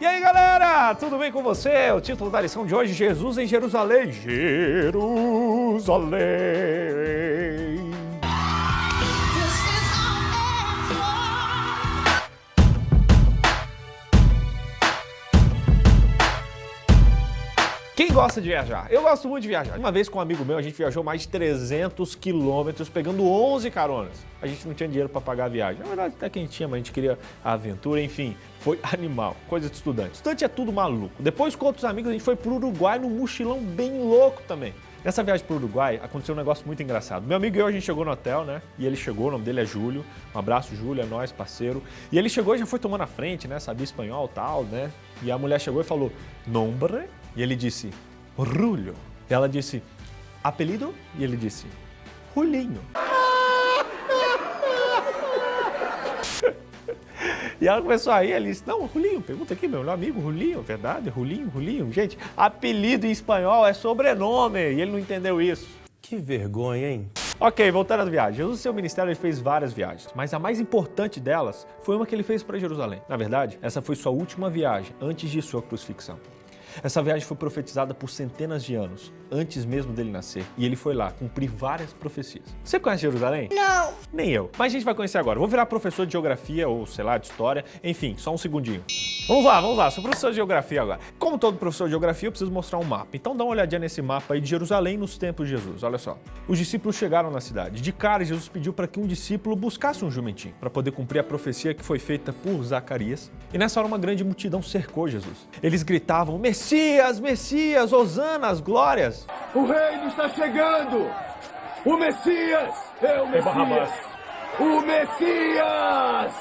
E aí galera, tudo bem com você? O título da lição de hoje, Jesus em Jerusalém. Jerusalém. Quem gosta de viajar? Eu gosto muito de viajar. Uma vez com um amigo meu, a gente viajou mais de 300 quilômetros, pegando 11 caronas. A gente não tinha dinheiro para pagar a viagem. Na verdade, até que a gente tinha, mas a gente queria a aventura, enfim. Foi animal, coisa de estudante. Estudante é tudo maluco. Depois, com outros amigos, a gente foi pro Uruguai num mochilão bem louco também. Nessa viagem pro Uruguai, aconteceu um negócio muito engraçado. Meu amigo e eu, a gente chegou no hotel, né? E ele chegou, o nome dele é Júlio. Um abraço, Júlio, é nóis, parceiro. E ele chegou e já foi tomando a frente, né? Sabia espanhol e tal, né? E a mulher chegou e falou, nombre? E ele disse, Rulho. E ela disse, apelido? E ele disse, Rulinho. E ela começou a ir, ele disse, não, Rulinho, pergunta aqui, meu amigo, Rulinho, verdade? Rulinho. Gente, apelido em espanhol é sobrenome, e ele não entendeu isso. Que vergonha, hein? Ok, voltando às viagens. Jesus, seu ministério, ele fez várias viagens, mas a mais importante delas foi uma que ele fez para Jerusalém. Na verdade, essa foi sua última viagem antes de sua crucifixão. Essa viagem foi profetizada por centenas de anos, antes mesmo dele nascer, e ele foi lá cumprir várias profecias. Você conhece Jerusalém? Não. Nem eu, mas a gente vai conhecer agora. Vou virar professor de geografia ou, sei lá, de história, enfim, só um segundinho. Vamos lá, sou professor de geografia agora. Como todo professor de geografia, eu preciso mostrar um mapa. Então dá uma olhadinha nesse mapa aí de Jerusalém nos tempos de Jesus, olha só. Os discípulos chegaram na cidade. De cara, Jesus pediu para que um discípulo buscasse um jumentinho, para poder cumprir a profecia que foi feita por Zacarias. E nessa hora uma grande multidão cercou Jesus. Eles gritavam, Messias, Hosana, as glórias. O reino está chegando! O Messias! É o Messias! O Messias!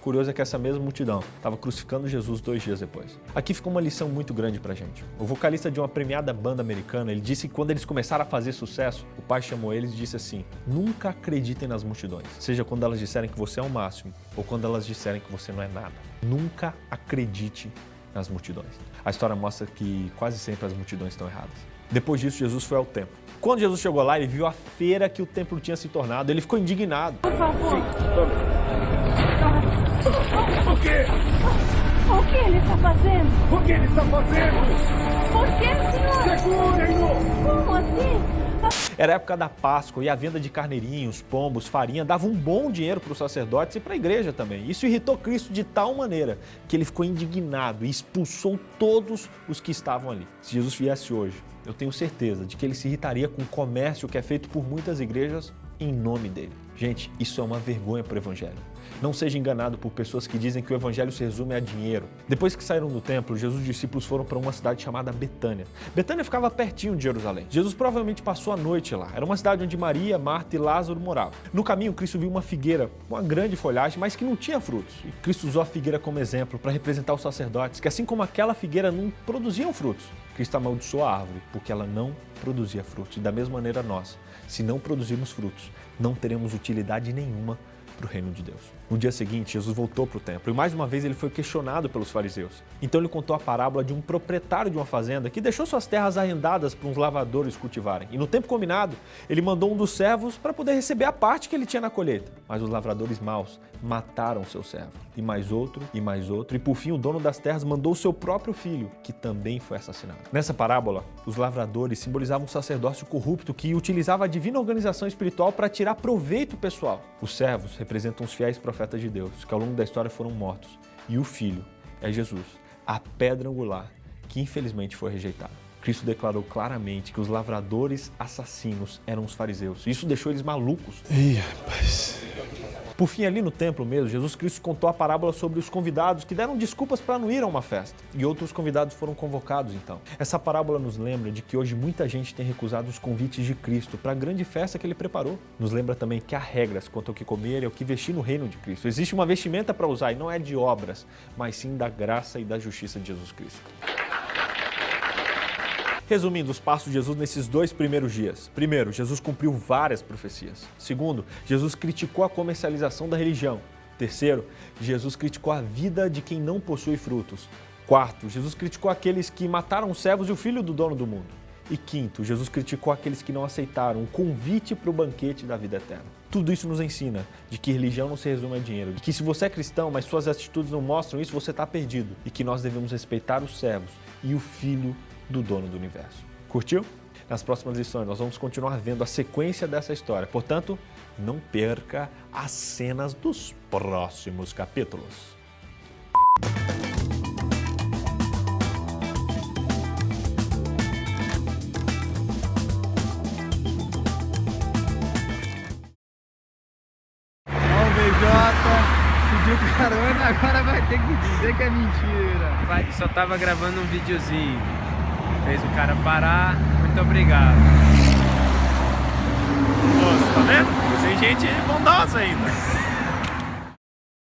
Curioso é que essa mesma multidão estava crucificando Jesus 2 dias depois. Aqui ficou uma lição muito grande pra gente. O vocalista de uma premiada banda americana, ele disse que quando eles começaram a fazer sucesso, o pai chamou eles e disse assim, nunca acreditem nas multidões, seja quando elas disserem que você é o máximo ou quando elas disserem que você não é nada. Nunca acredite nas multidões. A história mostra que quase sempre as multidões estão erradas. Depois disso, Jesus foi ao templo. Quando Jesus chegou lá, ele viu a feira que o templo tinha se tornado. Ele ficou indignado. Por favor. Sim, vamos. O quê? O que ele está fazendo? O que ele está fazendo? Por que, senhor? Segurem-no! Como assim? Era a época da Páscoa e a venda de carneirinhos, pombos, farinha dava um bom dinheiro para os sacerdotes e para a igreja também. Isso irritou Cristo de tal maneira que ele ficou indignado e expulsou todos os que estavam ali. Se Jesus viesse hoje, eu tenho certeza de que ele se irritaria com o comércio que é feito por muitas igrejas em nome dele. Gente, isso é uma vergonha para o evangelho. Não seja enganado por pessoas que dizem que o evangelho se resume a dinheiro. Depois que saíram do templo, Jesus e os discípulos foram para uma cidade chamada Betânia. Betânia ficava pertinho de Jerusalém. Jesus provavelmente passou a noite lá. Era uma cidade onde Maria, Marta e Lázaro moravam. No caminho, Cristo viu uma figueira com uma grande folhagem, mas que não tinha frutos. E Cristo usou a figueira como exemplo para representar os sacerdotes, que assim como aquela figueira não produziam frutos, Cristo amaldiçoou a árvore, porque ela não produzia frutos. E da mesma maneira nós, se não produzirmos frutos, não teremos utilidade nenhuma para o reino de Deus. No dia seguinte, Jesus voltou para o templo e mais uma vez ele foi questionado pelos fariseus. Então ele contou a parábola de um proprietário de uma fazenda que deixou suas terras arrendadas para uns lavradores cultivarem. E no tempo combinado, ele mandou um dos servos para poder receber a parte que ele tinha na colheita. Mas os lavradores maus mataram seu servo. E mais outro, e por fim o dono das terras mandou o seu próprio filho, que também foi assassinado. Nessa parábola, os lavradores simbolizavam um sacerdócio corrupto que utilizava a divina organização espiritual para tirar proveito pessoal. Os servos representam os fiéis profetas de Deus, que ao longo da história foram mortos. E o filho é Jesus, a pedra angular, que infelizmente foi rejeitado. Cristo declarou claramente que os lavradores assassinos eram os fariseus. Isso deixou eles malucos. Ih, rapaz. Por fim, ali no templo mesmo, Jesus Cristo contou a parábola sobre os convidados que deram desculpas para não ir a uma festa. E outros convidados foram convocados, então. Essa parábola nos lembra de que hoje muita gente tem recusado os convites de Cristo para a grande festa que ele preparou. Nos lembra também que há regras quanto ao que comer e ao que vestir no reino de Cristo. Existe uma vestimenta para usar e não é de obras, mas sim da graça e da justiça de Jesus Cristo. Resumindo os passos de Jesus nesses 2 primeiros dias. Primeiro, Jesus cumpriu várias profecias. Segundo, Jesus criticou a comercialização da religião. Terceiro, Jesus criticou a vida de quem não possui frutos. Quarto, Jesus criticou aqueles que mataram os servos e o filho do dono do mundo. E quinto, Jesus criticou aqueles que não aceitaram o convite para o banquete da vida eterna. Tudo isso nos ensina de que religião não se resume a dinheiro, de que se você é cristão, mas suas atitudes não mostram isso, você está perdido. E que nós devemos respeitar os servos e o filho do dono do universo. Curtiu? Nas próximas lições nós vamos continuar vendo a sequência dessa história. Portanto, não perca as cenas dos próximos capítulos. Pediu carona, agora vai ter que dizer que é mentira. Só tava gravando um videozinho. Fez o cara parar. Muito obrigado. Nossa, tá vendo? Tem gente bondosa ainda.